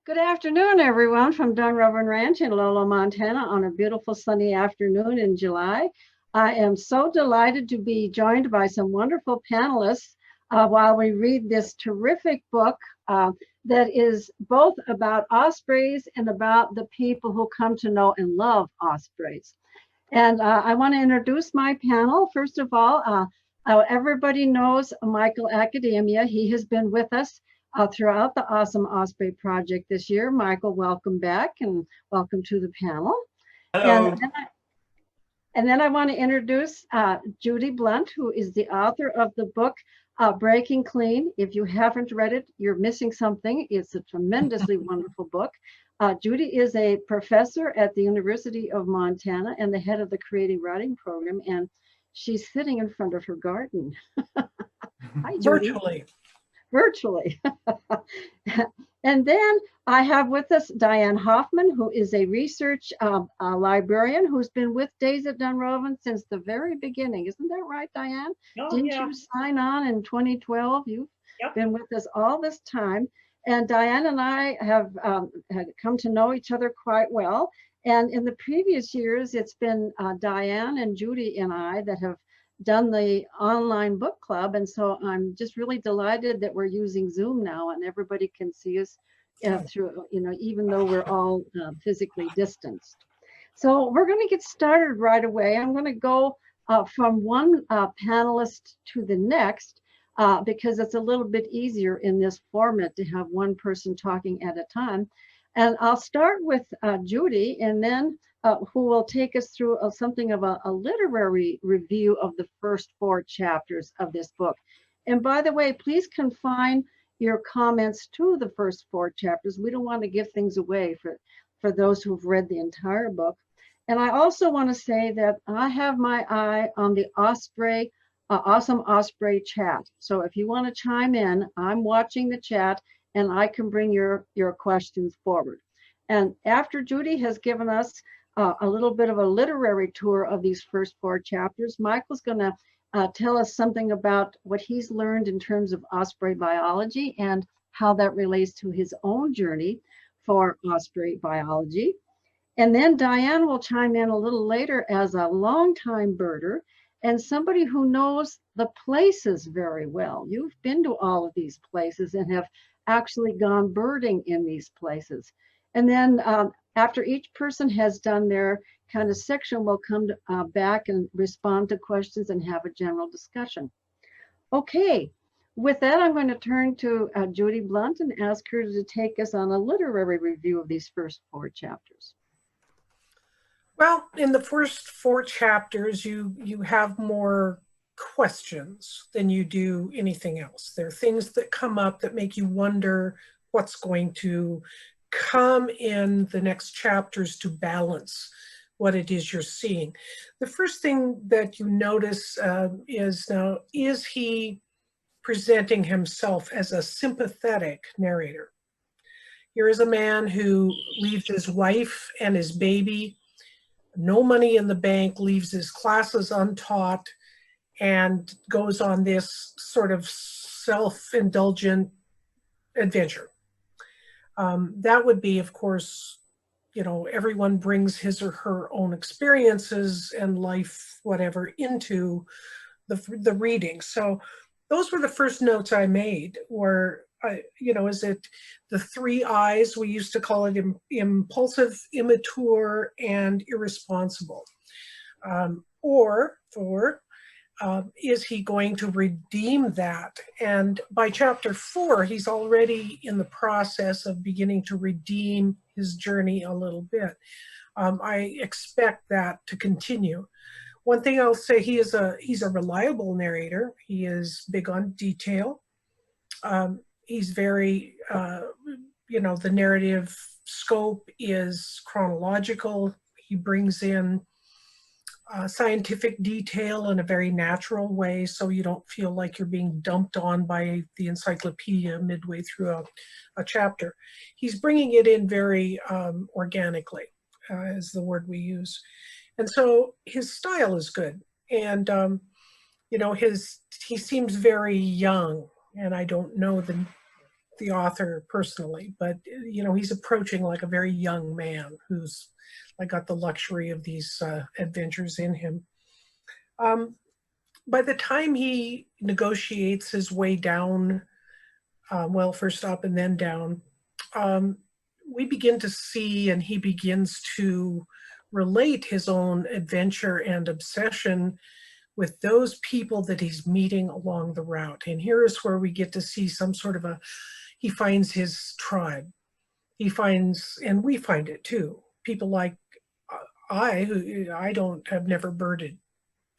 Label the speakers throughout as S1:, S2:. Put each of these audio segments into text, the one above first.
S1: Good afternoon, everyone, from Dunrovin Ranch in Lolo, Montana, on a beautiful sunny afternoon in July. I am so delighted to be joined by some wonderful panelists while we read this terrific book that is both about ospreys and about the people who come to know and love ospreys. And I want to introduce my panel. First of all, everybody knows Michael Academia. He has been with us throughout the Awesome Osprey Project this year. Michael, welcome back and welcome to the panel.
S2: Hello.
S1: And then I want to introduce Judy Blunt, who is the author of the book Breaking Clean. If you haven't read it, you're missing something. It's a tremendously wonderful book. Judy is a professor at the University of Montana and the head of the creative writing program, and she's sitting in front of her garden. Hi, Judy. Virtually. And then I have with us Diane Hoffman, who is a research librarian who's been with Days at Dunrovin since the very beginning. Isn't that right, Diane? Didn't you sign on in 2012? You've been with us all this time. And Diane and I have had come to know each other quite well. And in the previous years, it's been Diane and Judy and I that have done the online book club. And so I'm just really delighted that we're using Zoom now and everybody can see us through, even though we're all physically distanced. So we're going to get started right away. I'm going to go from one panelist to the next. Because it's a little bit easier in this format to have one person talking at a time. And I'll start with Judy, and then who will take us through something of a literary review of the first 4 chapters of this book. And by the way, please confine your comments to the first 4 chapters. We don't want to give things away for those who've read the entire book. And I also want to say that I have my eye on the Osprey Awesome Osprey chat. So if you want to chime in, I'm watching the chat and I can bring your questions forward. And after Judy has given us a little bit of a literary tour of these first 4 chapters, Michael's going to tell us something about what he's learned in terms of osprey biology and how that relates to his own journey for osprey biology. And then Diane will chime in a little later as a longtime birder and somebody who knows the places very well. You've been to all of these places and have actually gone birding in these places. And then after each person has done their kind of section, we'll come back and respond to questions and have a general discussion. Okay, with that, I'm going to turn to Judy Blunt and ask her to take us on a literary review of these first 4 chapters.
S3: Well, in the first 4 chapters, you have more questions than you do anything else. There are things that come up that make you wonder what's going to come in the next chapters to balance what it is you're seeing. The first thing that you notice is now, is he presenting himself as a sympathetic narrator? Here is a man who leaves his wife and his baby, no money in the bank, leaves his classes untaught, and goes on this sort of self-indulgent adventure. That would be, of course, everyone brings his or her own experiences and life, whatever, into the reading. So those were the first notes I made, were, is it the 3 I's? We used to call it impulsive, immature, and irresponsible. Is he going to redeem that? And by chapter 4, he's already in the process of beginning to redeem his journey a little bit. I expect that to continue. One thing I'll say, he's a reliable narrator. He is big on detail. He's very, the narrative scope is chronological. He brings in scientific detail in a very natural way, so you don't feel like you're being dumped on by the encyclopedia midway through a chapter. He's bringing it in very organically, is the word we use. And so his style is good. And, he seems very young, and I don't know the author personally, but you know, he's approaching like a very young man who's like got the luxury of these adventures in him. By the time he negotiates his way down, well, first up and then down, we begin to see, and he begins to relate his own adventure and obsession with those people that he's meeting along the route. And here is where we get to see some sort of he finds his tribe. He finds, and we find it too, people like who have never birded.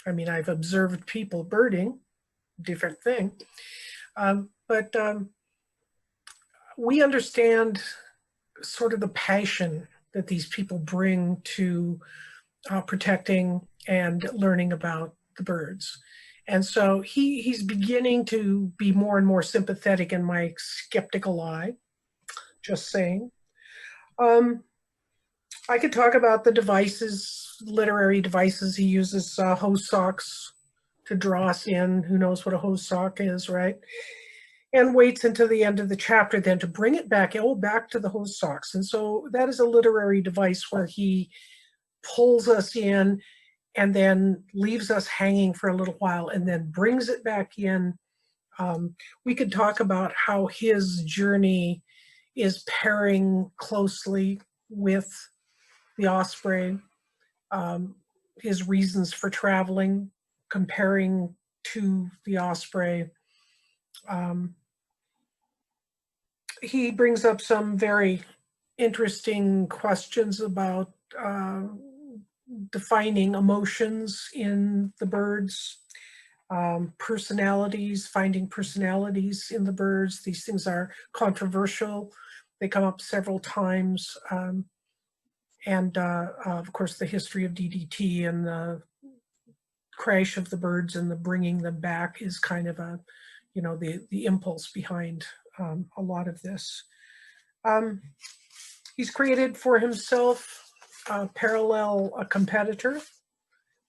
S3: I mean, I've observed people birding, different thing. But we understand sort of the passion that these people bring to protecting and learning about the birds. And so he's beginning to be more and more sympathetic in my skeptical eye, just saying. I could talk about the devices, literary devices he uses, hose socks to draw us in. Who knows what a hose sock is, right? And waits until the end of the chapter then to bring it back, back to the hose socks. And so that is a literary device where he pulls us in and then leaves us hanging for a little while and then brings it back in. We could talk about how his journey is pairing closely with the Osprey, his reasons for traveling, comparing to the Osprey. He brings up some very interesting questions about defining emotions in the birds, personalities, finding personalities in the birds. These things are controversial. They come up several times. And of course, the history of DDT and the crash of the birds and the bringing them back is kind of the impulse behind a lot of this. He's created for himself a competitor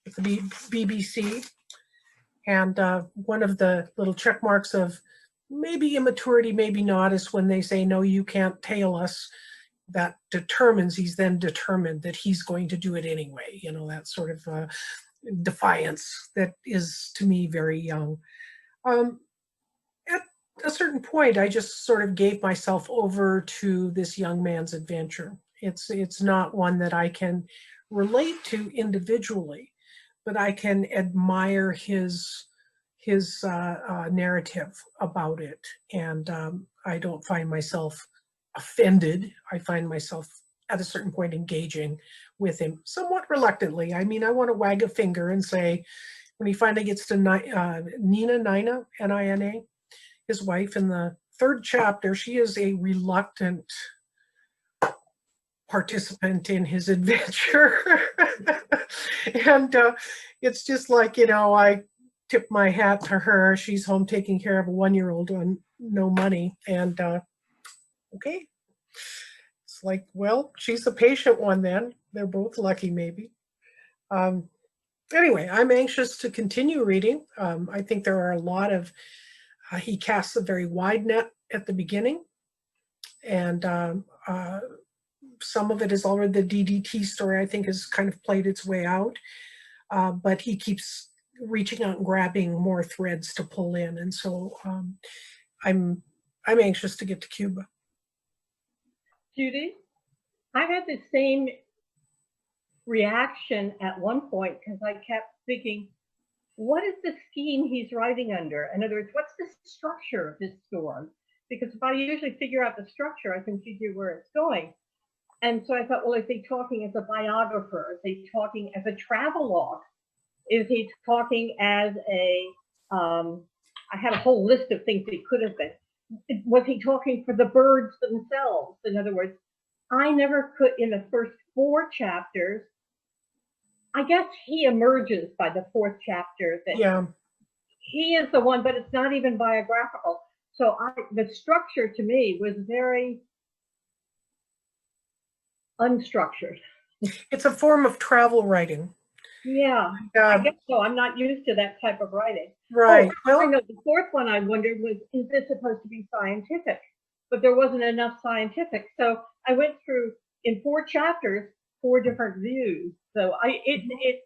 S3: with the BBC. And one of the little check marks of maybe immaturity, maybe not, is when they say, no, you can't tail us. That he's then determined that he's going to do it anyway. You know, that sort of defiance that is, to me, very young. At a certain point, I just sort of gave myself over to this young man's adventure. It's not one that I can relate to individually, but I can admire his narrative about it. And I don't find myself offended. I find myself at a certain point engaging with him somewhat reluctantly. I mean, I want to wag a finger and say, when he finally gets to Nina, N-I-N-A, his wife, in the third chapter, she is a reluctant participant in his adventure. And it's just like, I tip my hat to her. She's home taking care of a 1-year-old on no money. And okay. It's like, well, she's the patient one then. They're both lucky, maybe. Anyway, I'm anxious to continue reading. I think there are a lot of, he casts a very wide net at the beginning. And some of it is already the DDT story, I think, has kind of played its way out. But he keeps reaching out and grabbing more threads to pull in. And so I'm anxious to get to Cuba.
S2: Judy, I had the same reaction at one point because I kept thinking, what is the scheme he's writing under? In other words, what's the structure of this story? Because if I usually figure out the structure, I can figure where it's going. And so I thought, well, is he talking as a biographer? Is he talking as a travelogue? Is he talking as I had a whole list of things he could have been. Was he talking for the birds themselves? In other words, I never could, in the first 4 chapters, I guess he emerges by the 4th chapter that he is the one, but it's not even biographical. So the structure to me was very unstructured.
S3: It's a form of travel writing.
S2: Yeah, I guess so. I'm not used to that type of writing.
S3: Right.
S2: Oh, well, the 4th one I wondered was, is this supposed to be scientific? but there wasn't enough scientific. So I went through, in 4 chapters, 4 different views. So it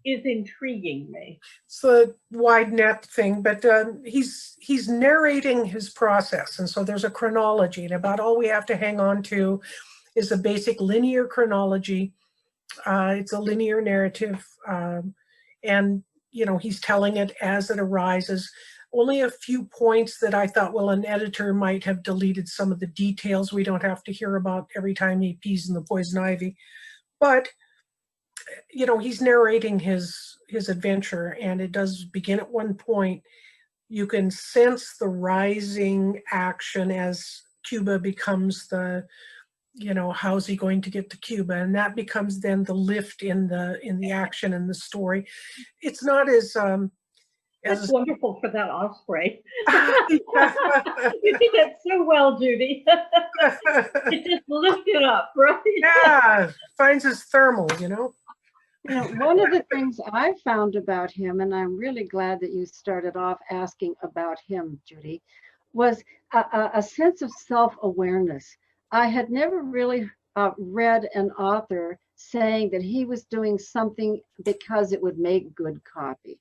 S2: is intriguing me.
S3: It's a wide net thing, but he's narrating his process, and so there's a chronology, and about all we have to hang on to is a basic linear chronology. It's a linear narrative, and he's telling it as it arises. Only a few points that I thought, well, an editor might have deleted some of the details we don't have to hear about every time he pees in the poison ivy, but he's narrating his adventure, and it does begin at one point. You can sense the rising action as Cuba becomes the, how's he going to get to Cuba, and that becomes then the lift in the action and the story. It's not as
S2: that's wonderful for that Osprey. You did that so well, Judy. It just lifted up, right?
S3: Yeah, finds his thermal,
S1: One of the things I found about him, and I'm really glad that you started off asking about him, Judy, was a sense of self-awareness. I had never really read an author saying that he was doing something because it would make good copy.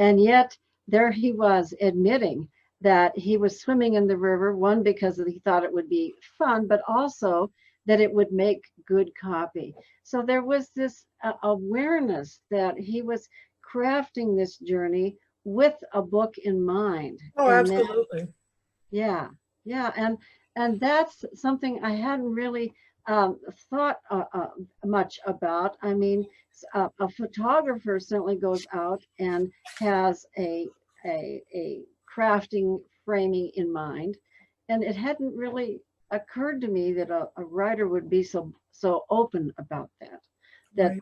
S1: And yet there he was admitting that he was swimming in the river, one, because he thought it would be fun, but also that it would make good copy. So there was this awareness that he was crafting this journey with a book in mind.
S3: Oh, absolutely.
S1: Yeah. And that's something I hadn't really thought much about. I mean, a photographer certainly goes out and has a crafting framing in mind, and it hadn't really occurred to me that a writer would be so open about that right.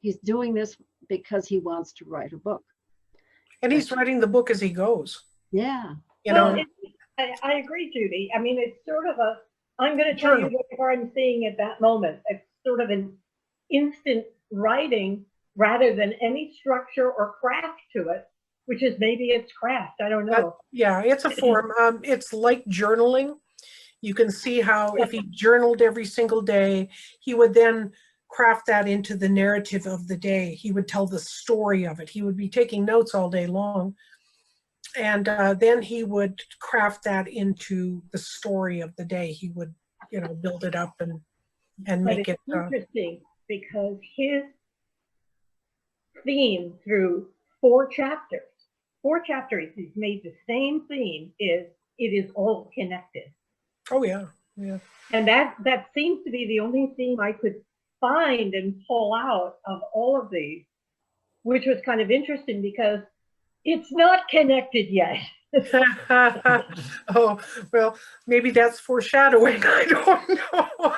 S1: He's doing this because he wants to write a book,
S3: and he's writing the book as he goes.
S1: Yeah,
S2: I agree, Judy. I mean, it's sort of I'm going to tell you whatever I'm seeing at that moment. It's sort of an instant writing rather than any structure or craft to it, which is maybe it's craft. I don't know.
S3: Yeah, it's a form. It's like journaling. You can see how if he journaled every single day, he would then craft that into the narrative of the day. He would tell the story of it. He would be taking notes all day long. And then he would craft that into the story of the day. He would, build it up and make it
S2: interesting because his theme through 4 chapters, he's made the same theme. It is all connected.
S3: Oh yeah.
S2: And that seems to be the only theme I could find and pull out of all of these, which was kind of interesting because it's not connected yet.
S3: Oh, well, maybe that's foreshadowing. I don't know.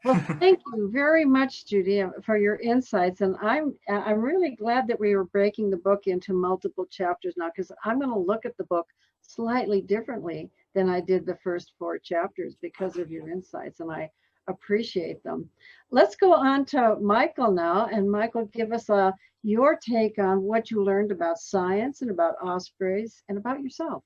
S1: Well, thank you very much, Judy, for your insights. And I'm really glad that we were breaking the book into multiple chapters now, because I'm going to look at the book slightly differently than I did the first 4 chapters because of your insights, and I appreciate them. Let's go on to Michael now, and Michael, give us your take on what you learned about science and about ospreys and about yourself.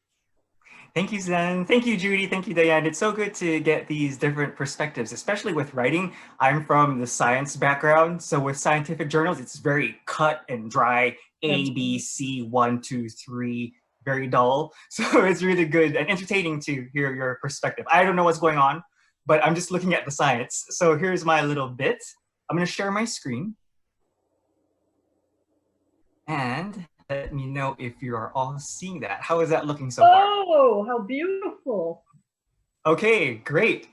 S4: Thank you, Zen. Thank you, Judy. Thank you, Diane. It's so good to get these different perspectives, especially with writing. I'm from the science background, so with scientific journals, it's very cut and dry, A, B, C, 1, 2, 3, very dull. So it's really good and entertaining to hear your perspective. I don't know what's going on, but I'm just looking at the science. So here's my little bit. I'm going to share my screen. And let me know if you are all seeing that. How is that looking so far?
S2: Oh, how beautiful.
S4: Okay, great.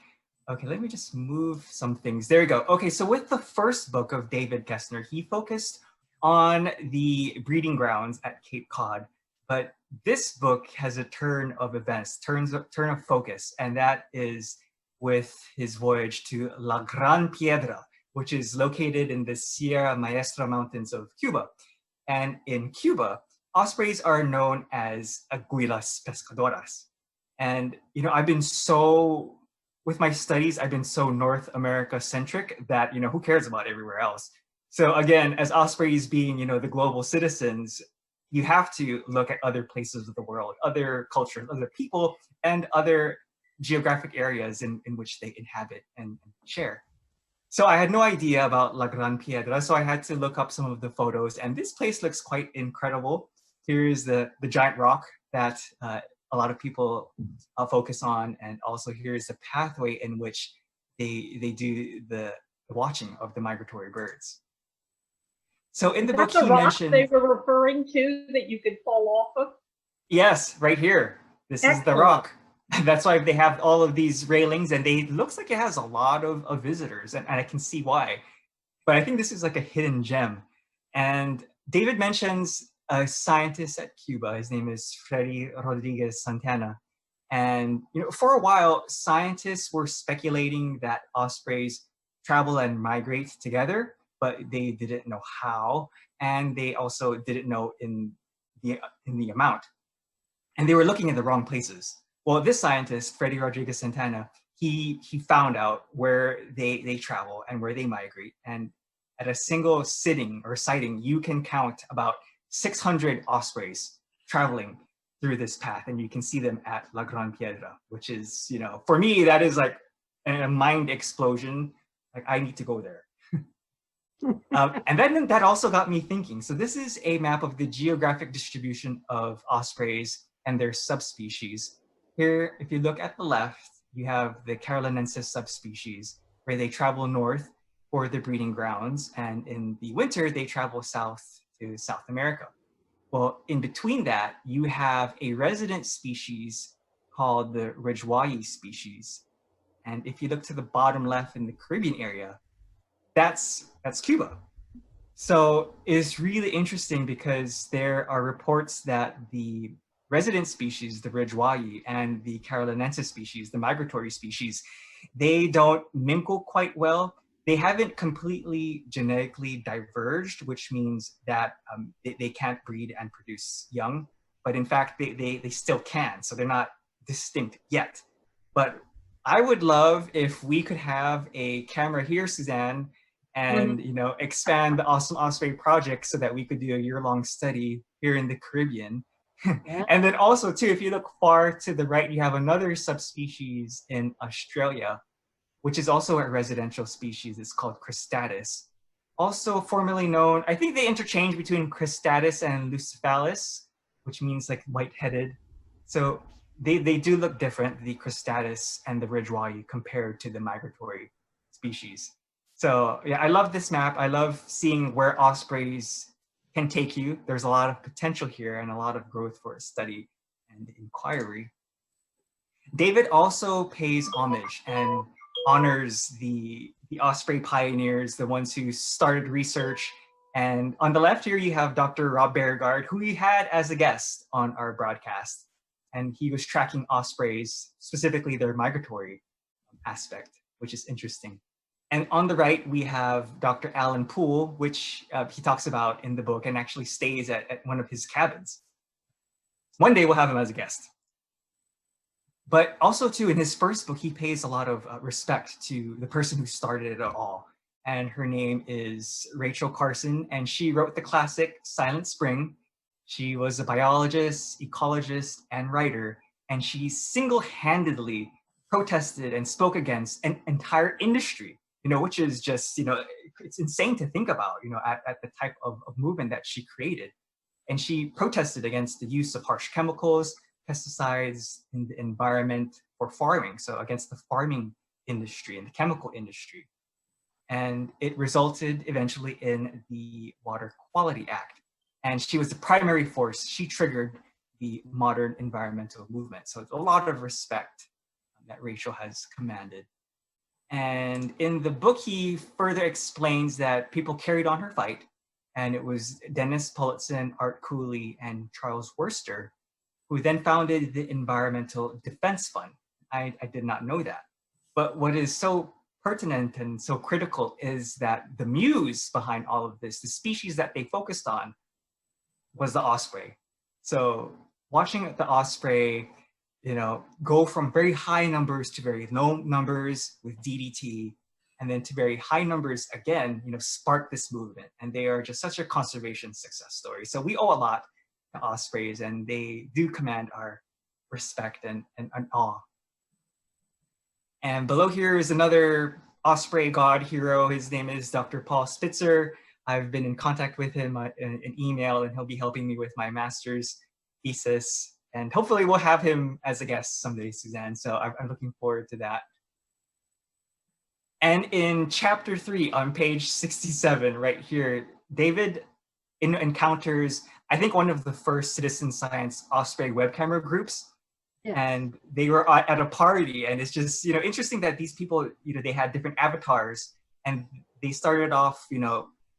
S4: Okay, let me just move some things. There we go. Okay, so with the first book of David Kessner, he focused on the breeding grounds at Cape Cod. But this book has a turn of events, turn of focus, and that is with his voyage to La Gran Piedra, which is located in the Sierra Maestra Mountains of Cuba. And in Cuba, ospreys are known as aguilas pescadoras. And, I've been with my studies, I've been so North America centric that, who cares about everywhere else? So again, as ospreys being, the global citizens, you have to look at other places of the world, other cultures, other people, and other geographic areas in which they inhabit and share. So I had no idea about La Gran Piedra, so I had to look up some of the photos, and this place looks quite incredible. Here's the giant rock that a lot of people focus on, and also here's the pathway in which they do the watching of the migratory birds. So in the book,
S2: the
S4: he
S2: rock
S4: mentioned,
S2: they were referring to that you could fall off of?
S4: yes, right here. This is the rock. That's why they have all of these railings, and it looks like it has a lot of visitors, and I can see why. But I think this is like a hidden gem. And David mentions a scientist at Cuba. His name is Freddy Rodriguez Santana. And for a while, scientists were speculating that ospreys travel and migrate together, but they didn't know how, and they also didn't know in the amount. And they were looking in the wrong places. Well, this scientist, Freddy Rodriguez Santana, he found out where they travel and where they migrate. And at a single sitting or sighting, you can count about 600 ospreys traveling through this path, and you can see them at La Gran Piedra, which is, for me, that is like a mind explosion. Like, I need to go there. And then that also got me thinking. So this is a map of the geographic distribution of ospreys and their subspecies. Here, if you look at the left, you have the carolinensis subspecies, where they travel north for the breeding grounds, and in the winter, they travel south to South America. Well, in between that, you have a resident species called the Ridgeway species. And if you look to the bottom left in the Caribbean area, that's Cuba. So it's really interesting because there are reports that the resident species, the Ridgeway, and the carolinensis species, the migratory species, they don't mingle quite well. They haven't completely genetically diverged, which means that they can't breed and produce young. But in fact, they still can. So they're not distinct yet. But I would love if we could have a camera here, Suzanne, and expand the Awesome Osprey project so that we could do a year-long study here in the Caribbean. Yeah. And then also too, if you look far to the right, you have another subspecies in Australia, which is also a residential species. It's called cristatus. Also formerly known, I think they interchange between cristatus and lucephalus, which means like white-headed. So they do look different, the cristatus and the Ridgeway, compared to the migratory species. So yeah, I love this map. I love seeing where ospreys can take you. There's a lot of potential here and a lot of growth for study and inquiry. David also pays homage and honors the osprey pioneers, the ones who started research. And on the left here, you have Dr. Rob Beauregard, who we had as a guest on our broadcast. And he was tracking ospreys, specifically their migratory aspect, which is interesting. And on the right, we have Dr. Alan Poole, which he talks about in the book and actually stays at one of his cabins. One day we'll have him as a guest. But also too, in his first book, he pays a lot of respect to the person who started it all. And her name is Rachel Carson, and she wrote the classic Silent Spring. She was a biologist, ecologist, and writer, and she single-handedly protested and spoke against an entire industry, which is just, it's insane to think about, at the type of movement that she created. And she protested against the use of harsh chemicals, pesticides in the environment for farming, so against the farming industry and the chemical industry. And it resulted eventually in the Water Quality Act. And she was the primary force. She triggered the modern environmental movement. So it's a lot of respect that Rachel has commanded. And in the book, he further explains that people carried on her fight. And it was Dennis Politzin, Art Cooley, and Charles Worcester, who then founded the Environmental Defense Fund. I did not know that. But what is so pertinent and so critical is that the muse behind all of this, the species that they focused on, was the osprey. So watching the osprey, go from very high numbers to very low numbers with DDT, and then to very high numbers again, sparked this movement. And they are just such a conservation success story. So we owe a lot ospreys, and they do command our respect and awe. And below here is another osprey god hero. His name is Dr. Paul Spitzer. I've been in contact with him in email, and he'll be helping me with my master's thesis. And hopefully we'll have him as a guest someday, Suzanne. So I'm looking forward to that. And in chapter 3 on page 67, right here, David encounters, I think, one of the first citizen science Osprey web camera groups. Yes. And they were at a party, and it's just, interesting that these people, they had different avatars, and they started off,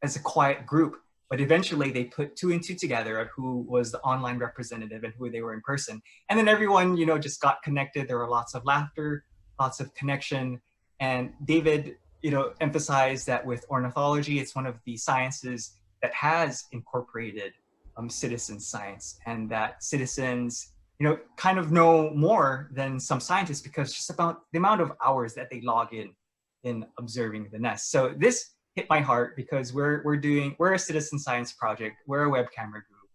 S4: as a quiet group, but eventually they put 2 and 2 together of who was the online representative and who they were in person. And then everyone, just got connected. There were lots of laughter, lots of connection. And David, emphasized that with ornithology, it's one of the sciences that has incorporated citizen science, and that citizens, kind of know more than some scientists because just about the amount of hours that they log in observing the nest. So this hit my heart because we're a citizen science project, we're a web camera group,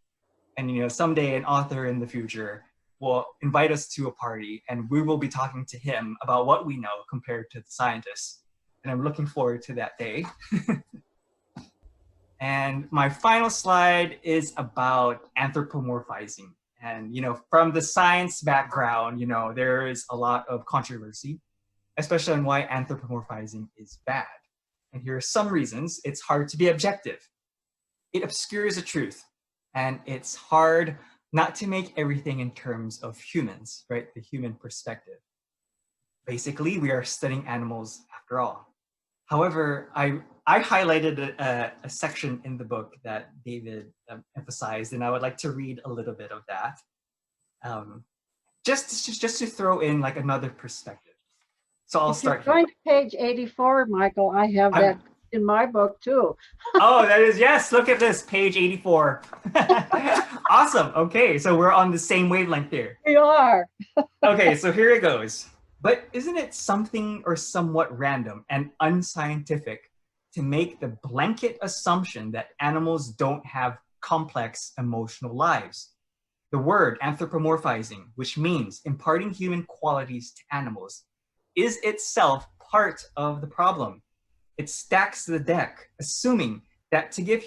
S4: and someday an author in the future will invite us to a party, and we will be talking to him about what we know compared to the scientists. And I'm looking forward to that day. And my final slide is about anthropomorphizing. And, from the science background, there is a lot of controversy, especially on why anthropomorphizing is bad. And here are some reasons. It's hard to be objective. It obscures the truth. And it's hard not to make everything in terms of humans, right? The human perspective. Basically, we are studying animals after all. However, I highlighted a section in the book that David emphasized, and I would like to read a little bit of that, just to throw in like another perspective. So I'll start here.
S1: Going to page 84, Michael, I have that in my book too.
S4: Oh, that is, yes, look at this, page 84. Awesome. Okay, so we're on the same wavelength here.
S1: We are.
S4: Okay, so here it goes. But isn't it something or somewhat random and unscientific to make the blanket assumption that animals don't have complex emotional lives? The word anthropomorphizing, which means imparting human qualities to animals, is itself part of the problem. It stacks the deck, assuming that to give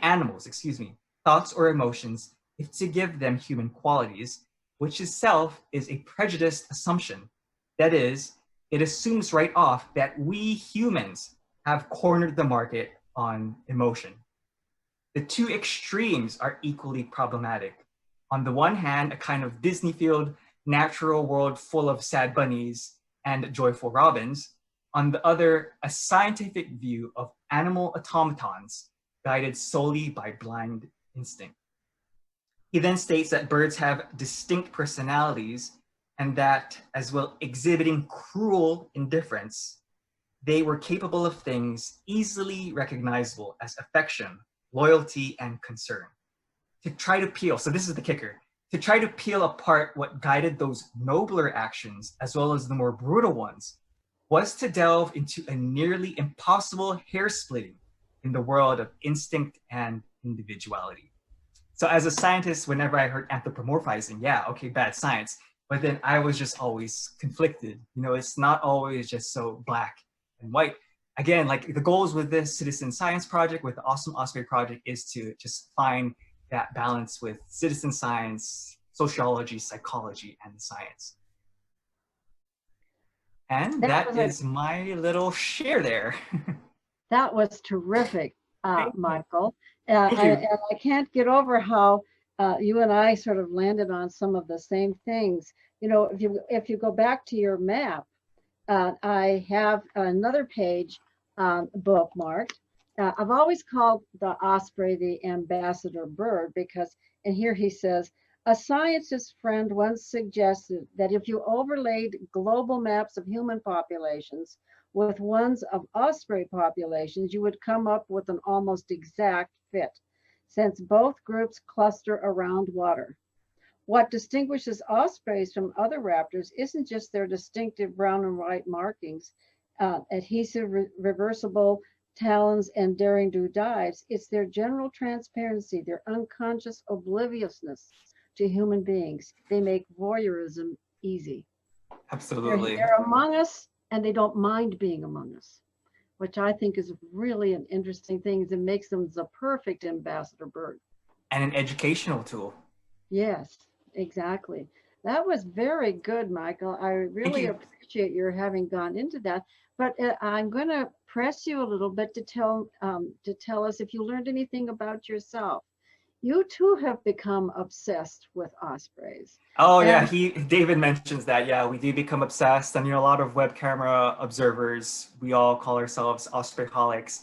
S4: animals, thoughts or emotions, if to give them human qualities, which itself is a prejudiced assumption. That is, it assumes right off that we humans have cornered the market on emotion. The two extremes are equally problematic. On the one hand, a kind of Disney-field natural world full of sad bunnies and joyful robins. On the other, a scientific view of animal automatons guided solely by blind instinct. He then states that birds have distinct personalities and that, as well exhibiting cruel indifference, they were capable of things easily recognizable as affection, loyalty, and concern. To try to peel, so this is the kicker, to try to peel apart what guided those nobler actions as well as the more brutal ones was to delve into a nearly impossible hair-splitting in the world of instinct and individuality. So as a scientist, whenever I heard anthropomorphizing, yeah, okay, bad science. But then I was just always conflicted. It's not always just so black and white. Again, like the goals with this citizen science project, with the Awesome Osprey project, is to just find that balance with citizen science, sociology, psychology, and science. And that is my little share there.
S1: That was terrific, Michael.
S4: Thank you.
S1: And I can't get over how you and I sort of landed on some of the same things. If you go back to your map, I have another page bookmarked. I've always called the osprey the ambassador bird because, and here he says, a scientist friend once suggested that if you overlaid global maps of human populations with ones of osprey populations, you would come up with an almost exact fit, since both groups cluster around water. What distinguishes ospreys from other raptors isn't just their distinctive brown and white markings, adhesive, reversible talons, and daring do dives. It's their general transparency, their unconscious obliviousness to human beings. They make voyeurism easy.
S4: Absolutely.
S1: They're among us, and they don't mind being among us, which I think is really an interesting thing. It makes them the perfect ambassador bird.
S4: And an educational tool.
S1: Yes, exactly. That was very good, Michael. I really appreciate your having gone into that. But I'm going to press you a little bit to tell us if you learned anything about yourself. You too have become obsessed with ospreys.
S4: Oh yeah, David mentions that. Yeah, we do become obsessed, and a lot of web camera observers, we all call ourselves ospreyholics.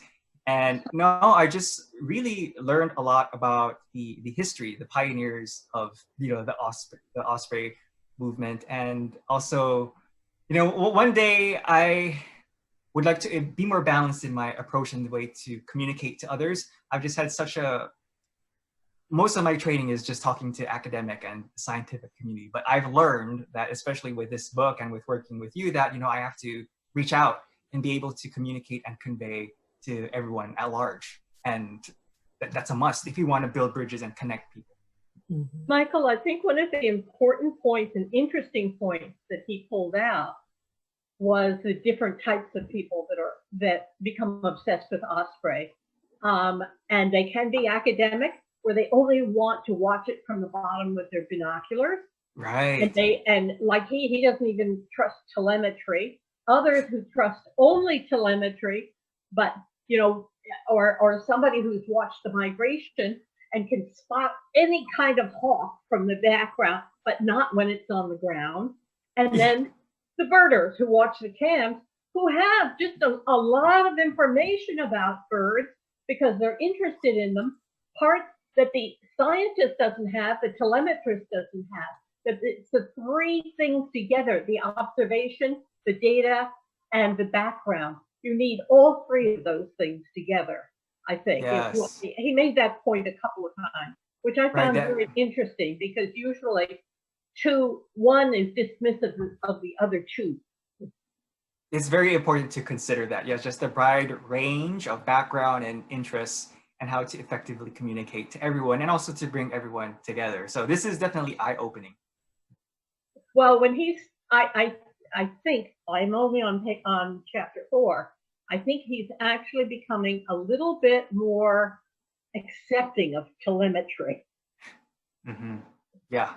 S4: And no, I just really learned a lot about the history, the pioneers of the osprey movement, and also, one day I would like to be more balanced in my approach and the way to communicate to others. I've just had most of my training is just talking to academic and scientific community, but I've learned that, especially with this book and with working with you, that I have to reach out and be able to communicate and convey to everyone at large, and that's a must if you want to build bridges and connect people.
S2: Michael, I think one of the important points and interesting points that he pulled out was the different types of people that become obsessed with osprey, and they can be academic, where they only want to watch it from the bottom with their binoculars.
S4: Right.
S2: And like he doesn't even trust telemetry. Others who trust only telemetry, but or somebody who's watched the migration and can spot any kind of hawk from the background, but not when it's on the ground. And then the birders who watch the cams, who have just a lot of information about birds because they're interested in them, parts that the scientist doesn't have, the telemetrist doesn't have. That it's the three things together: the observation, the data, and the background. You need all three of those things together, I think.
S4: Yes.
S2: He made that point a couple of times, which I found very interesting, because usually one is dismissive of the other two.
S4: It's very important to consider that. Yes, just the wide range of background and interests, and how to effectively communicate to everyone, and also to bring everyone together. So this is definitely eye-opening.
S2: Well, when I think I'm only on chapter 4. I think he's actually becoming a little bit more accepting of telemetry.
S4: Mm-hmm. Yeah.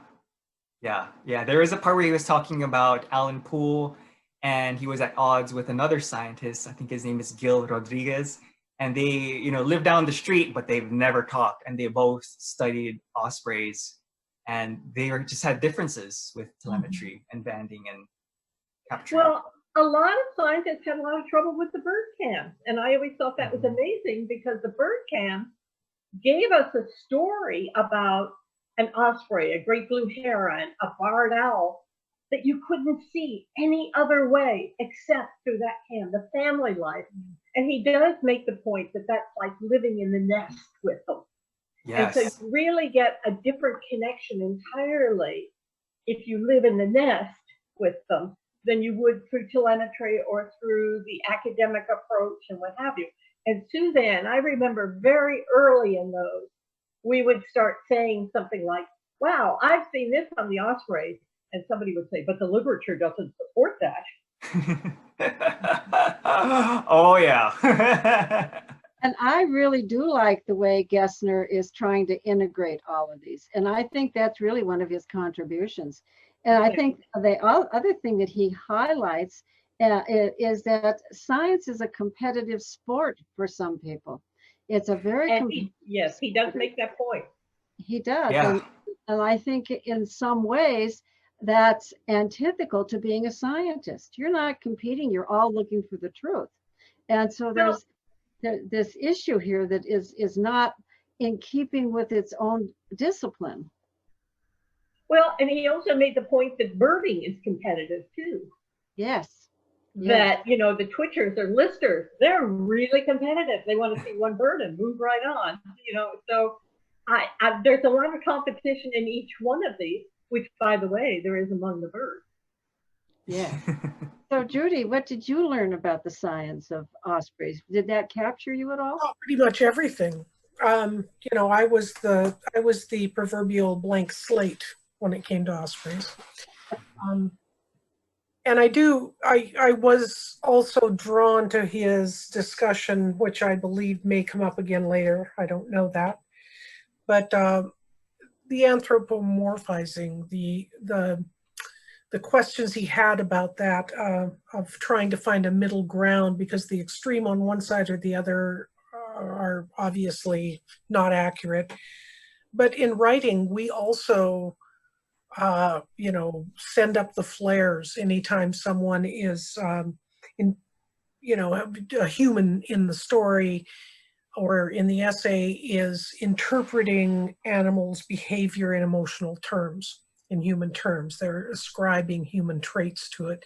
S4: There is a part where he was talking about Alan Poole, and he was at odds with another scientist. I think his name is Gil Rodriguez. And they, live down the street, but they've never talked. And they both studied ospreys, and they just had differences with telemetry and banding and capturing.
S2: Well, a lot of scientists had a lot of trouble with the bird cams. And I always thought that was amazing, because the bird cam gave us a story about an osprey, a great blue heron, a barred owl, that you couldn't see any other way except through that cam, the family life. And he does make the point that that's like living in the nest with them.
S4: Yes.
S2: And so you really get a different connection entirely if you live in the nest with them than you would through telemetry or through the academic approach and what have you. And Suzanne, I remember very early in those, we would start saying something like, wow, I've seen this on the ospreys. And somebody would say, but the literature doesn't support that.
S4: Oh, yeah.
S1: And I really do like the way Gessner is trying to integrate all of these. And I think that's really one of his contributions. And I think the other thing that he highlights is that science is a competitive sport for some people. It's a very
S2: yes, he does make that point.
S1: He does.
S4: Yeah.
S1: And I think in some ways that's antithetical to being a scientist. You're not competing, you're all looking for the truth. And so there's this issue here that is not in keeping with its own discipline.
S2: Well, and he also made the point that birding is competitive too.
S1: Yes.
S2: That, the twitchers or listers, they're really competitive. They want to see one bird and move right on, so there's a lot of competition in each one of these, which, by the way, there is among the birds.
S1: Yeah. So Judy, what did you learn about the science of ospreys? Did that capture you at all?
S3: Oh, pretty much everything. You know, I was the proverbial blank slate when it came to ospreys. Um, and I was also drawn to his discussion, which I believe may come up again later. I don't know that. But the anthropomorphizing, the questions he had about that, of trying to find a middle ground, because the extreme on one side or the other are obviously not accurate. But in writing, we also, you know, send up the flares anytime someone is, in, you know, a human in the story or in the essay is interpreting animals' behavior in emotional terms, in human terms. They're ascribing human traits to it.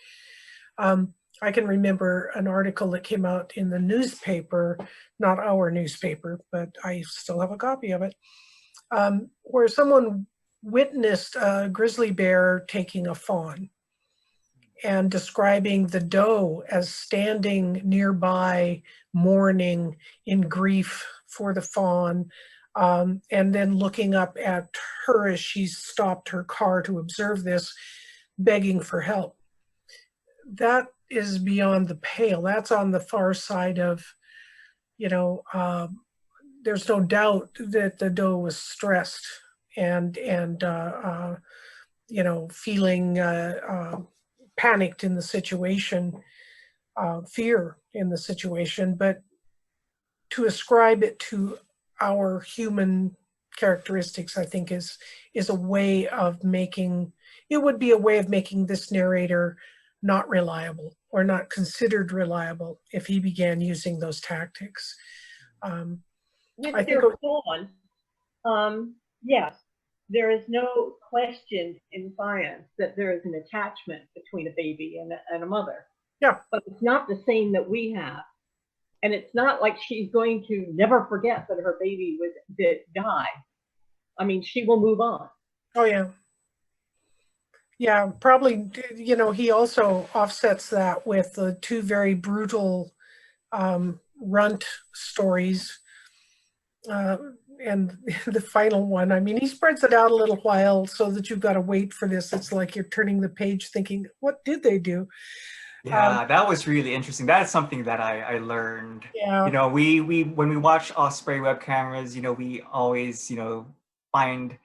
S3: I can remember an article that came out in the newspaper, not our newspaper, but I still have a copy of it, where someone witnessed a grizzly bear taking a fawn and describing the doe as standing nearby, mourning in grief for the fawn, and then looking up at her as she stopped her car to observe this, begging for help. That is beyond the pale. That's on the far side of, you know, there's no doubt that the doe was stressed and you know, feeling panicked in the situation, fear in the situation, but to ascribe it to our human characteristics, I think is a way of making, it would be a way of making this narrator not reliable or not considered reliable if he began using those tactics.
S2: With
S3: I think
S2: your fawn, yes, there is no question in science that there is an attachment between a baby and a mother.
S3: Yeah.
S2: But it's not the same that we have. And it's not like she's going to never forget that her baby died. I mean, she will move on.
S3: Oh, yeah. Yeah, probably, you know, he also offsets that with the two very brutal runt stories. And the final one, I mean, he spreads it out a little while so that you've got to wait for this. It's like you're turning the page thinking, what did they do?
S4: Yeah, that was really interesting. That's something that I learned.
S3: Yeah.
S4: You know, we when we watch Osprey web cameras, you know, we always, you know, find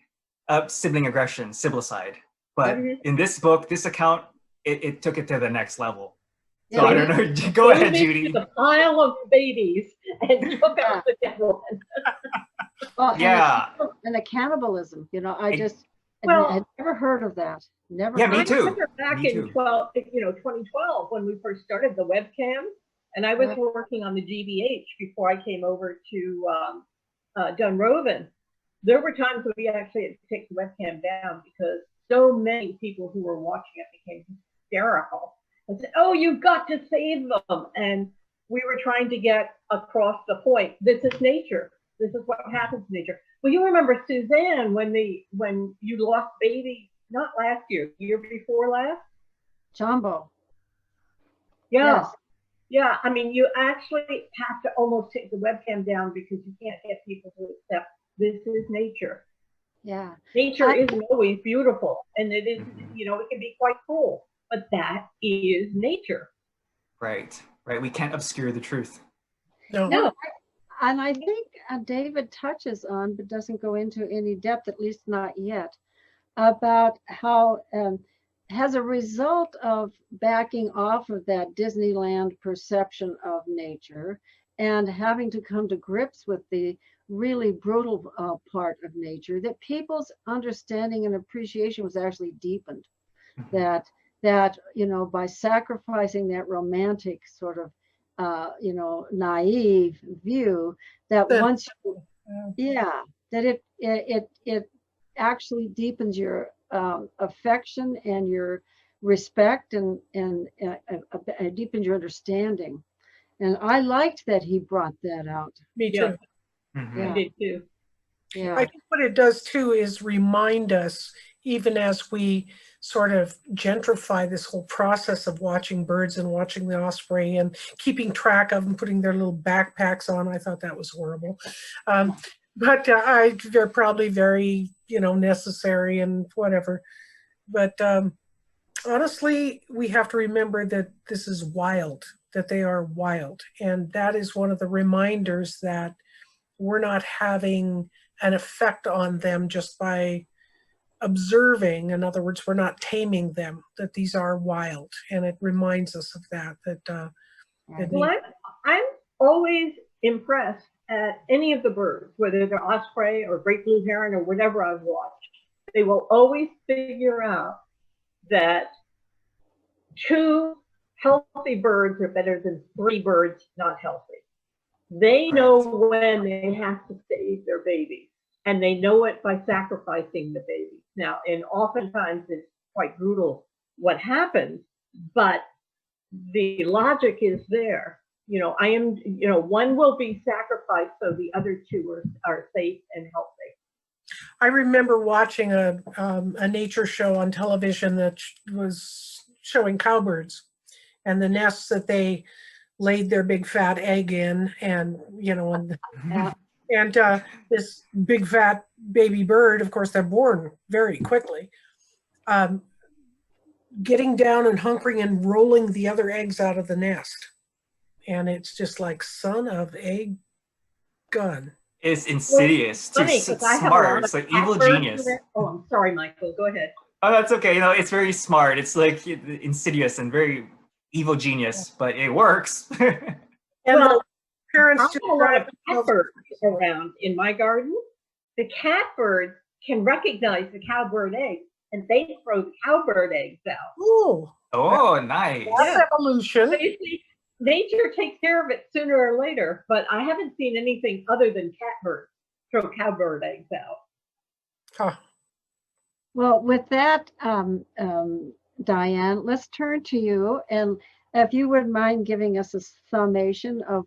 S4: sibling aggression, siblicide. But in this book, this account, it took it to the next level. So
S1: Yeah,
S4: I don't know. Go ahead, Judy.
S2: The pile of babies and took out the dead one.
S1: Well,
S4: Yeah.
S1: and the cannibalism, you know, I just,
S2: Well,
S1: I'd never heard of that. Never.
S4: Yeah,
S1: heard
S4: me
S1: of
S4: too.
S2: I remember back
S4: Me
S2: in
S4: too.
S2: 2012 when we first started the webcam, and I was
S1: Right.
S2: working on the GBH before I came over to Dunrovin. There were times when we actually had to take the webcam down because so many people who were watching it became hysterical and said, "Oh, you've got to save them!" And we were trying to get across the point. This is nature. This is what happens in nature. Well, you remember Suzanne when you lost baby, not last year, year before last?
S1: Jumbo.
S2: Yeah.
S1: Yes.
S2: Yeah. I mean, you actually have to almost take the webcam down because you can't get people to accept this is nature.
S1: Yeah.
S2: Nature isn't always beautiful, and it is, you know, it can be quite cruel, but that is nature.
S4: Right. Right. We can't obscure the truth.
S2: No.
S1: And I think David touches on, but doesn't go into any depth, at least not yet, about how, as a result of backing off of that Disneyland perception of nature and having to come to grips with the really brutal part of nature, that people's understanding and appreciation was actually deepened. That you know, by sacrificing that romantic sort of you know, naive view, that once that it actually deepens your affection and your respect and deepens your understanding. And I liked that he brought that out.
S3: Me too.
S2: I did too.
S1: Yeah.
S3: I think what it does too is remind us even as we sort of gentrify this whole process of watching birds and watching the osprey and keeping track of them, putting their little backpacks on, I thought that was horrible. But they're probably very, necessary and whatever. But honestly, we have to remember that this is wild, that they are wild. And that is one of the reminders that we're not having an effect on them just by observing. In other words, we're not taming them, that these are wild. And it reminds us of that.
S2: Well, I'm always impressed at any of the birds, whether they're osprey or great blue heron or whatever I've watched. They will always figure out that 2 healthy birds are better than 3 birds not healthy. They know when they have to save their babies, and they know it by sacrificing the babies. Now, and oftentimes it's quite brutal what happens, but the logic is there. One will be sacrificed so the other 2 are safe and healthy.
S3: I remember watching a nature show on television that was showing cowbirds and the nests that they laid their big fat egg in, and this big fat baby bird, of course, they're born very quickly, getting down and hunkering and rolling the other eggs out of the nest. And it's just like, son of a gun.
S4: It's insidious.
S2: Well,
S4: It's
S2: funny,
S4: smart. It's like evil genius.
S2: Oh, I'm sorry, Michael. Go ahead.
S4: Oh, that's okay. It's very smart. It's like insidious and very evil genius, but it works.
S3: And
S2: Well,
S3: the parents
S2: I have a lot of catbirds around in my garden. The catbirds can recognize the cowbird eggs, and they throw the cowbird eggs out.
S3: Ooh,
S4: Oh, nice.
S3: that's evolution.
S2: But you see, nature takes care of it sooner or later, but I haven't seen anything other than catbirds throw cowbird eggs out.
S3: Huh.
S1: Well, with that, Diane, let's turn to you. And if you would mind giving us a summation of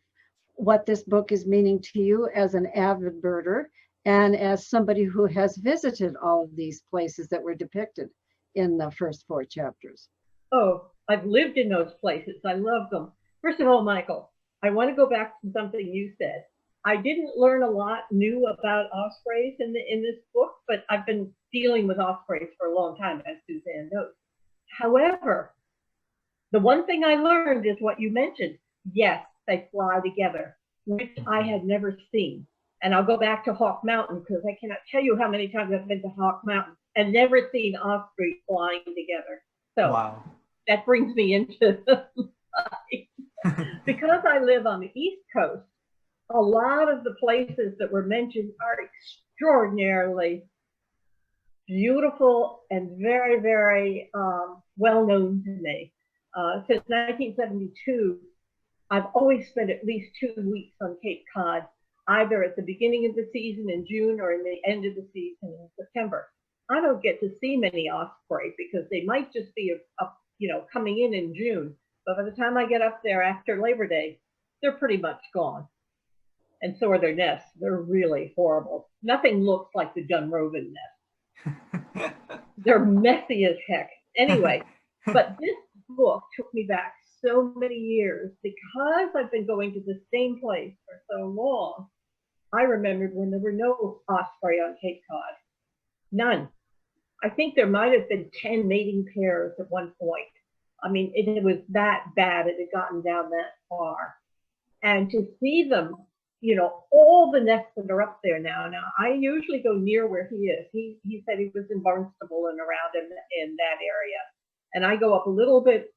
S1: what this book is meaning to you as an avid birder and as somebody who has visited all of these places that were depicted in the first 4 chapters.
S2: Oh, I've lived in those places. I love them. First of all, Michael, I want to go back to something you said. I didn't learn a lot new about ospreys in this book, but I've been dealing with ospreys for a long time, as Suzanne knows. However, the one thing I learned is what you mentioned. Yes, they fly together, which I had never seen. And I'll go back to Hawk Mountain because I cannot tell you how many times I've been to Hawk Mountain and never seen ospreys flying together. So
S4: Wow.
S2: that brings me into because I live on the East Coast, a lot of the places that were mentioned are extraordinarily beautiful and very, very well known to me. Since 1972, I've always spent at least 2 weeks on Cape Cod, either at the beginning of the season in June or in the end of the season in September. I don't get to see many osprey because they might just be coming in June. But by the time I get up there after Labor Day, they're pretty much gone. And so are their nests. They're really horrible. Nothing looks like the Dunrovin nest. They're messy as heck. Anyway, but this book took me back so many years because I've been going to the same place for so long. I remembered when there were no osprey on Cape Cod. None. I think there might have been 10 mating pairs at one point. I mean, it was that bad. It had gotten down that far. And to see them, all the nests that are up there now. Now, I usually go near where he is. He said he was in Barnstable and around in that area. And I go up a little bit.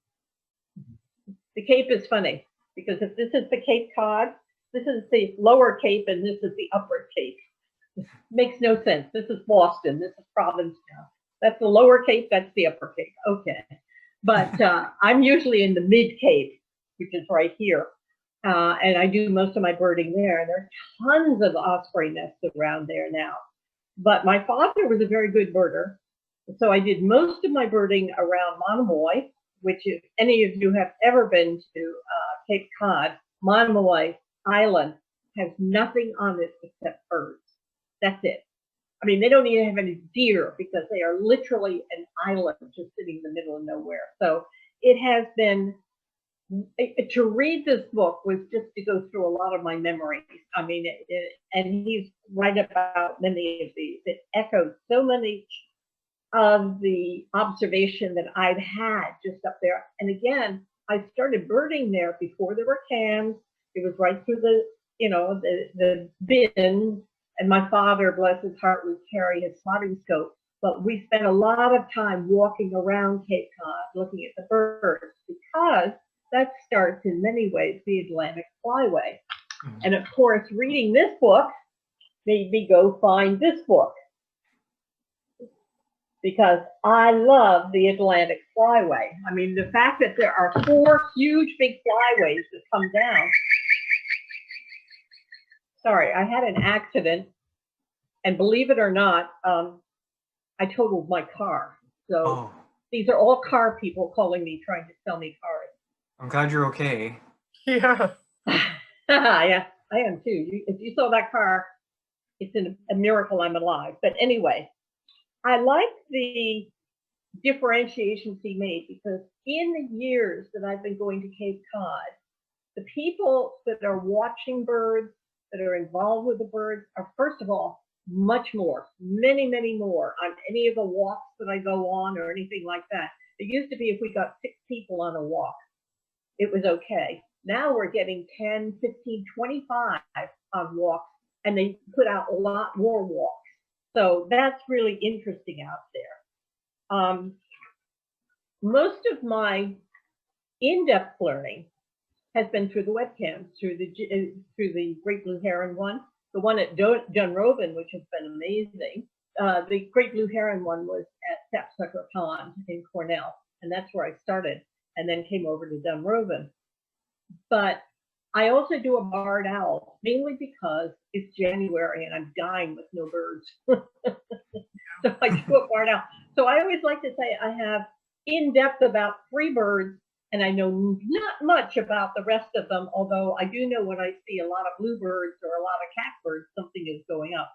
S2: The Cape is funny because if this is the Cape Cod, this is the lower Cape and this is the upper Cape. Makes no sense. This is Boston. This is Provincetown. That's the lower Cape. That's the upper Cape. Okay. But I'm usually in the mid Cape, which is right here. And I do most of my birding there. And there are tons of osprey nests around there now. But my father was a very good birder. So I did most of my birding around Monomoy, which if any of you have ever been to Cape Cod, Monomoy Island has nothing on it except birds. That's it. I mean, they don't even have any deer because they are literally an island just sitting in the middle of nowhere. So it has been, to read this book was just to go through a lot of my memories. I mean, and he's right about many of these. It echoes so many of the observation that I'd had just up there. And again, I started birding there before there were cams. It was right through the, the bin. And my father, bless his heart, would carry his spotting scope. But we spent a lot of time walking around Cape Cod looking at the birds, because that starts in many ways the Atlantic Flyway. And of course, reading this book made me go find this book, because I love the Atlantic Flyway. I mean, the fact that there are 4 huge big flyways that come down. Sorry, I had an accident, and believe it or not, I totaled my car. So these are all car people calling me, trying to sell me cars.
S4: I'm glad you're okay.
S3: Yeah.
S2: Yeah, I am too. If you saw that car, it's a miracle I'm alive. But anyway, I like the differentiations he made, because in the years that I've been going to Cape Cod, the people that are watching birds, that are involved with the birds, are, first of all, much more, many more on any of the walks that I go on or anything like that. It used to be if we got 6 people on a walk, it was okay. Now we're getting 10, 15, 25 on walks, and they put out a lot more walks. So that's really interesting out there. Most of my in-depth learning has been through the webcams, through the Great Blue Heron one, the one at Dunrovin, which has been amazing. The Great Blue Heron one was at Sapsucker Pond in Cornell, and that's where I started, and then came over to Dunrovin. But I also do a barred owl, mainly because it's January and I'm dying with no birds. So I do a barred owl. So I always like to say I have in-depth about 3 birds, and I know not much about the rest of them, although I do know when I see a lot of bluebirds or a lot of catbirds, something is going up.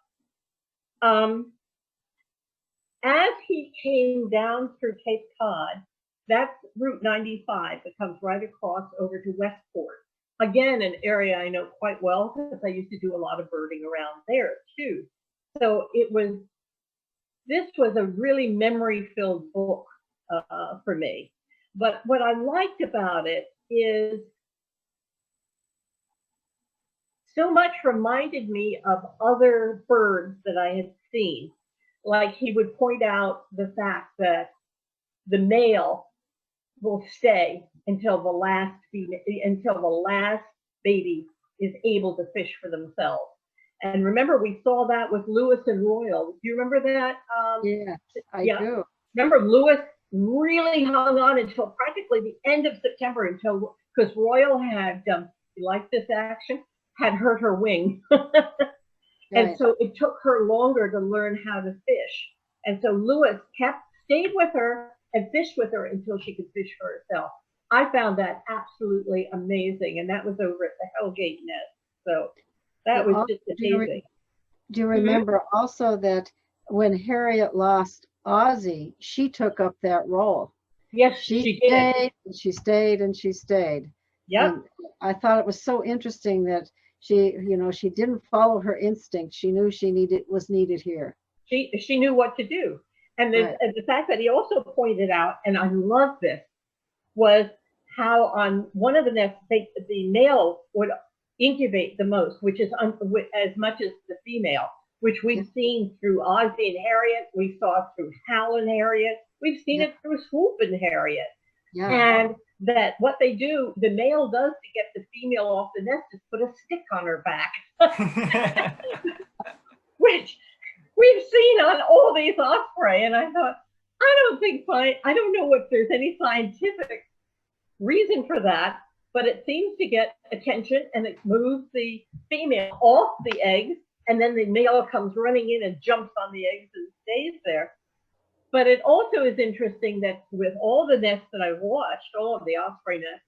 S2: As he came down through Cape Cod, that's Route 95 that comes right across over to Westport. Again, an area I know quite well because I used to do a lot of birding around there too. So this was a really memory-filled book for me. But what I liked about it is so much reminded me of other birds that I had seen. Like he would point out the fact that the male will stay until the last baby is able to fish for themselves. And remember, we saw that with Lewis and Royal. Do you remember that?
S1: Yes, I do.
S2: Remember, Lewis really hung on until practically the end of September, because Royal had, you like this action, had hurt her wing. And
S1: Right.
S2: so it took her longer to learn how to fish. And so Lewis stayed with her and fished with her until she could fish for herself. I found that absolutely amazing. And that was over at the Hellgate Nest. So that was just amazing.
S1: Do you remember also that when Harriet lost Ozzie, she took up that role?
S2: Yes, she did.
S1: Stayed, and she stayed, and she stayed.
S2: Yep.
S1: And I thought it was so interesting that she didn't follow her instinct. She knew was needed here.
S2: She knew what to do. And the fact that he also pointed out, and I love this, was how on one of the nests, the male would incubate the most, which is as much as the female, which we've seen through Ozzie and Harriet. We saw through Hal and Harriet. We've seen it through Swoop and Harriet.
S1: Yeah.
S2: And that what they do, the male does to get the female off the nest is put a stick on her back, which we've seen on all these Osprey. And I thought, I don't know if there's any scientific reason for that, but it seems to get attention and it moves the female off the eggs, and then the male comes running in and jumps on the eggs and stays there. But it also is interesting that with all the nests that I've watched, all of the Osprey nests,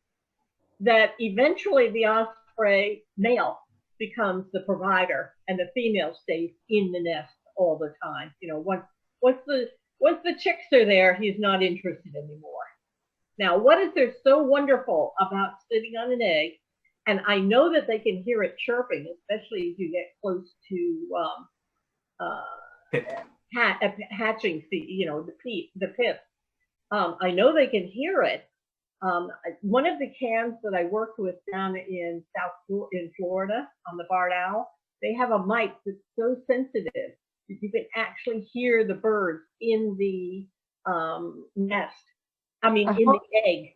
S2: that eventually the Osprey male becomes the provider and the female stays in the nest all the time. You know, once the chicks are there, he's not interested anymore. Now, what is there so wonderful about sitting on an egg? And I know that they can hear it chirping, especially as you get close to hatching, you know, the pip. I know they can hear it. One of the cans that I worked with down in Florida on the barred owl, they have a mic that's so sensitive that you can actually hear the birds in the nest. I mean, in the egg.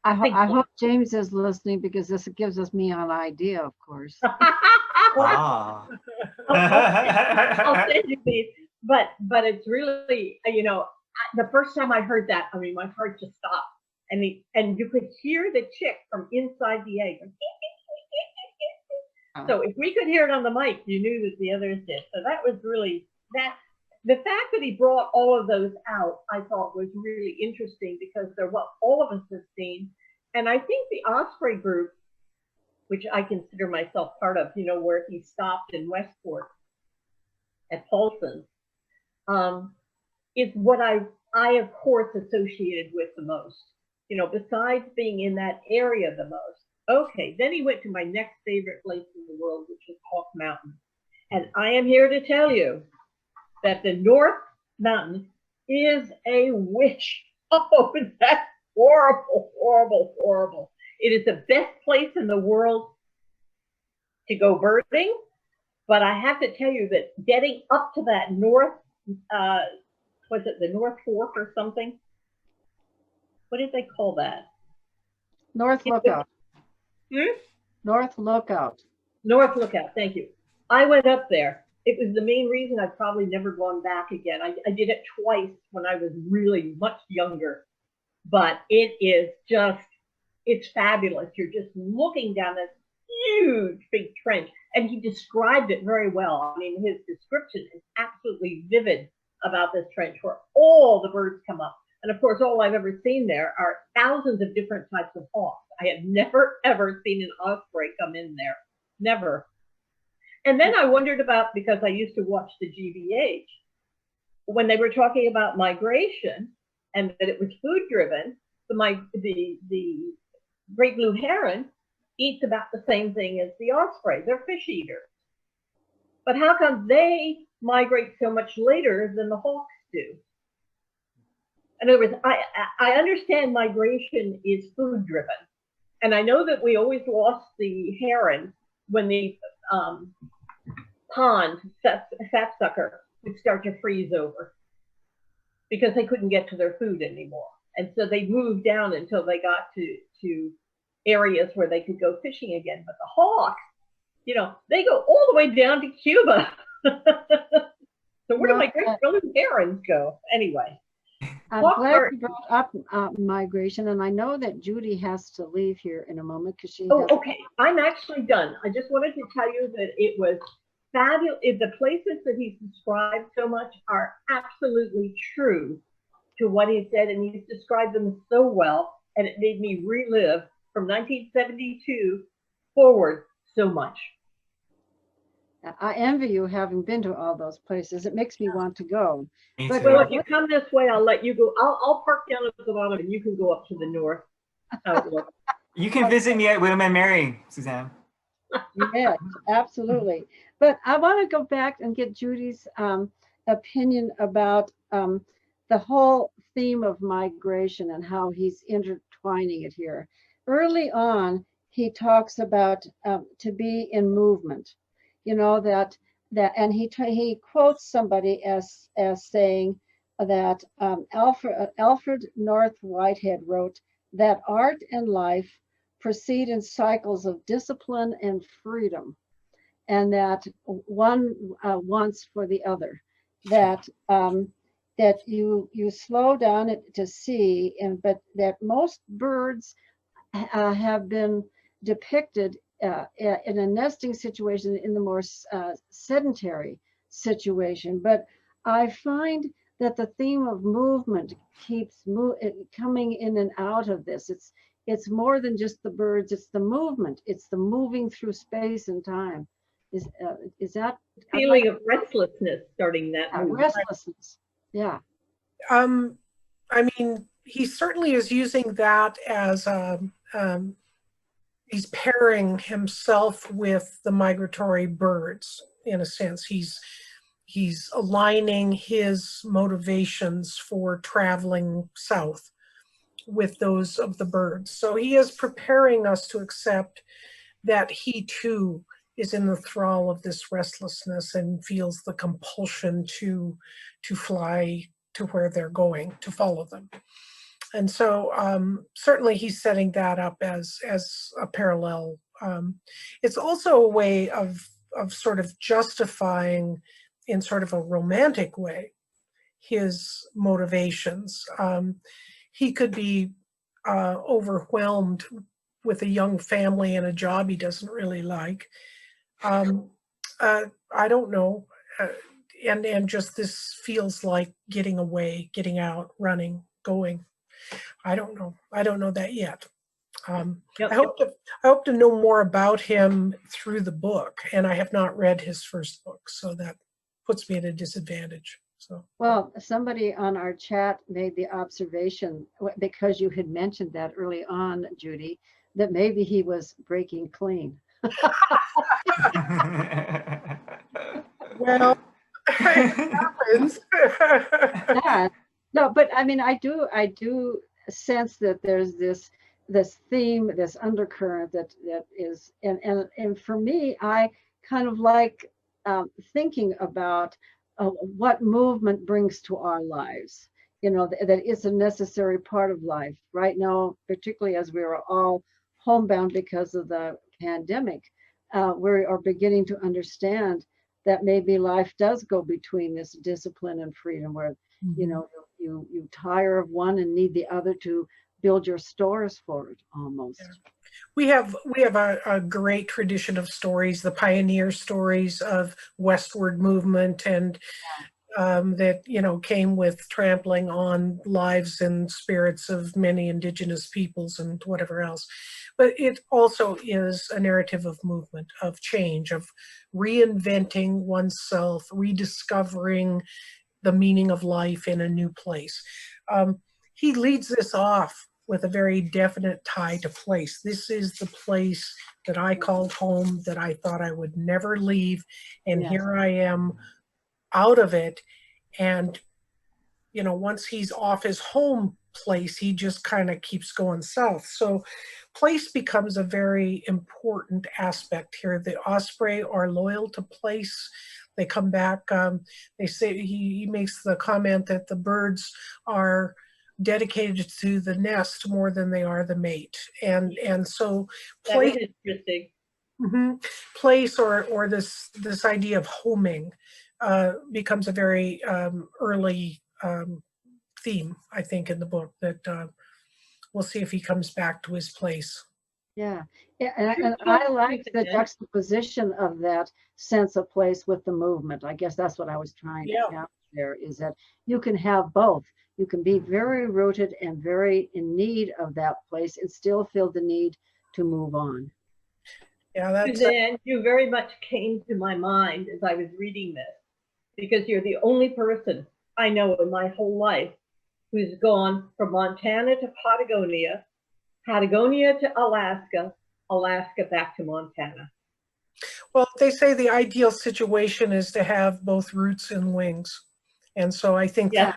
S1: I hope James is listening, because this gives us me an idea, of course.
S4: Ah.
S2: I'll send you these. But it's really, you know, the first time I heard that, I mean, my heart just stopped. And you could hear the chick from inside the egg. So if we could hear it on the mic, you knew that the others did. So that was really that. The fact that he brought all of those out, I thought was really interesting, because they're what all of us have seen. And I think the Osprey group, which I consider myself part of, you know, where he stopped in Westport at Paulson, is what I of course associated with the most. You know, besides being in that area the most. Okay, then he went to my next favorite place in the world, which is Hawk Mountain. And I am here to tell you that the North Mountain is a witch. Oh, that's horrible, horrible, horrible. It is the best place in the world to go birding. But I have to tell you that getting up to that north, was it the North Fork or something? What did they call that?
S1: North Lookout.
S2: Hmm?
S1: North Lookout.
S2: North Lookout, thank you. I went up there. It was the main reason I've probably never gone back again. I did it twice when I was really much younger. But it is just, it's fabulous. You're just looking down this huge big trench. And he described it very well. I mean, his description is absolutely vivid about this trench where all the birds come up. And of course, all I've ever seen there are thousands of different types of hawks. I have never, ever seen an osprey come in there. Never. And then I wondered about, because I used to watch the GBH, when they were talking about migration and that it was food driven, the great blue heron eats about the same thing as the osprey. They're fish eaters. But how come they migrate so much later than the hawks do? In other words, I understand migration is food driven. And I know that we always lost the heron when the pond sapsucker would start to freeze over because they couldn't get to their food anymore. And so they moved down until they got to areas where they could go fishing again. But the hawks, you know, they go all the way down to Cuba. So where do my great blue herons go? Anyway.
S1: I'm glad you brought up migration, and I know that Judy has to leave here in a moment because she.
S2: Oh, okay. I'm actually done. I just wanted to tell you that it was fabulous. The places that he's described so much are absolutely true to what he said, and he's described them so well, and it made me relive from 1972 forward so much.
S1: I envy you having been to all those places. It makes me want to go.
S4: But
S2: well, if you come this way, I'll let you go. I'll park down at the bottom, and you can go up to the north.
S4: You can visit me at William and Mary, Suzanne.
S1: Yes, absolutely. But I want to go back and get Judy's opinion about the whole theme of migration and how he's intertwining it here. Early on, he talks about to be in movement. You know, that and he quotes somebody as saying that Alfred North Whitehead wrote that art and life proceed in cycles of discipline and freedom, and that one wants for the other. That that you slow down to see, but that most birds have been depicted in a nesting situation in the more sedentary situation. But I find that the theme of movement keeps coming in and out of this. It's more than just the birds, it's the movement. It's the moving through space and time. Is that
S2: Feeling of restlessness starting that movie.
S1: restlessness? Yeah.
S3: I mean, he certainly is using that as he's pairing himself with the migratory birds in a sense. He's aligning his motivations for traveling south with those of the birds. So he is preparing us to accept that he too is in the thrall of this restlessness and feels the compulsion to fly to where they're going, to follow them. And so certainly he's setting that up as a parallel. It's also a way of sort of justifying in sort of a romantic way his motivations. He could be overwhelmed with a young family and a job he doesn't really like. I don't know. And just this feels like getting away, getting out, running, going. I don't know. I don't know that yet.
S2: Yep.
S3: I hope to know more about him through the book, and I have not read his first book, so that puts me at a disadvantage. So
S1: Well, somebody on our chat made the observation, because you had mentioned that early on, Judy, that maybe he was breaking clean.
S3: well, it happens.
S1: Yeah. No, but I mean, I do sense that there's this theme, this undercurrent that is, and for me, I kind of like thinking about what movement brings to our lives. You know, that it's a necessary part of life right now, particularly as we are all homebound because of the pandemic. We are beginning to understand that maybe life does go between this discipline and freedom, where you know you tire of one and need the other to build your stores for it almost.
S3: Yeah. We have a great tradition of stories, the pioneer stories of westward movement, and that came with trampling on lives and spirits of many indigenous peoples and whatever else. But it also is a narrative of movement, of change, of reinventing oneself, rediscovering the meaning of life in a new place. He leads this off with a very definite tie to place. This is the place that I called home, that I thought I would never leave, and
S1: Yes.
S3: here I am out of it. And once he's off his home place, he just kind of keeps going south. So place becomes a very important aspect here. The Osprey are loyal to place. They come back. They say, he makes the comment that the birds are dedicated to the nest more than they are the mate. And so place,
S2: That is interesting.
S3: Place or this idea of homing becomes a very early theme, I think, in the book, that we'll see if he comes back to his place.
S1: Yeah, and I like the juxtaposition of that sense of place with the movement. I guess that's what I was trying to have there, is that you can have both. You can be very rooted and very in need of that place and still feel the need to move on.
S3: Yeah, that's
S2: Suzanne, you very much came to my mind as I was reading this, because you're the only person I know in my whole life who's gone from Montana to Patagonia, Patagonia to Alaska, Alaska back to Montana.
S3: Well, they say the ideal situation is to have both roots and wings. And so I think
S2: Yeah.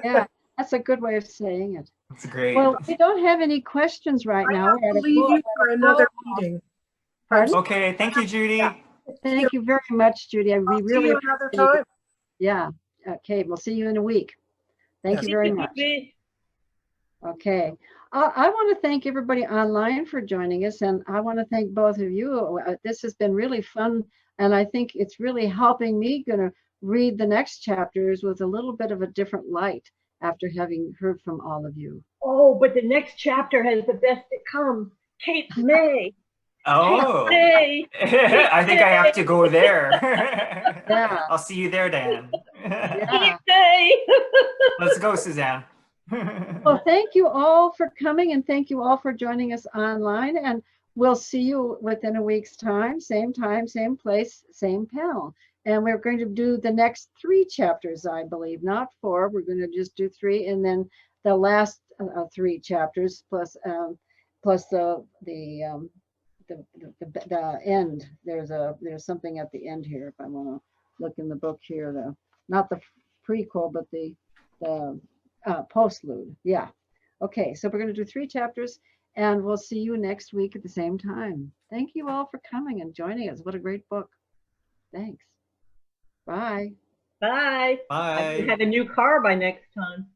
S1: Yeah, that's a good way of saying it.
S4: That's great.
S1: Well, we don't have any questions right now.
S3: I have to leave you for another meeting.
S1: Pardon?
S4: Okay, thank you, Judy.
S1: Thank you very much, Judy. We
S3: I'll
S1: really
S3: see you another
S1: appreciate it.
S3: time.
S1: Yeah. Okay. We'll see you in a week. Thank you very much. Okay. I want to thank everybody online for joining us, and I want to thank both of you. This has been really fun, and I think it's really helping me going to read the next chapters with a little bit of a different light after having heard from all of you.
S2: Oh, but the next chapter has the best that comes. Cape May.
S4: Oh,
S2: Cape May.
S4: I think I have to go there.
S1: Yeah.
S4: I'll see you there, Dan.
S1: Yeah.
S2: Cape May.
S4: Let's go, Suzanne.
S1: Well, thank you all for coming, and thank you all for joining us online. And we'll see you within a week's time, same place, same panel. And we're going to do the next 3 chapters, I believe, not 4. We're going to just do 3, and then the last 3 chapters plus the end. There's something at the end here. If I want to look in the book here, not the prequel, but the postlude. Yeah. Okay, so we're going to do 3 chapters, and we'll see you next week at the same time. Thank you all for coming and joining us. What a great book. Thanks. Bye.
S2: Bye. I
S4: Bye.
S2: can have a new car by next time.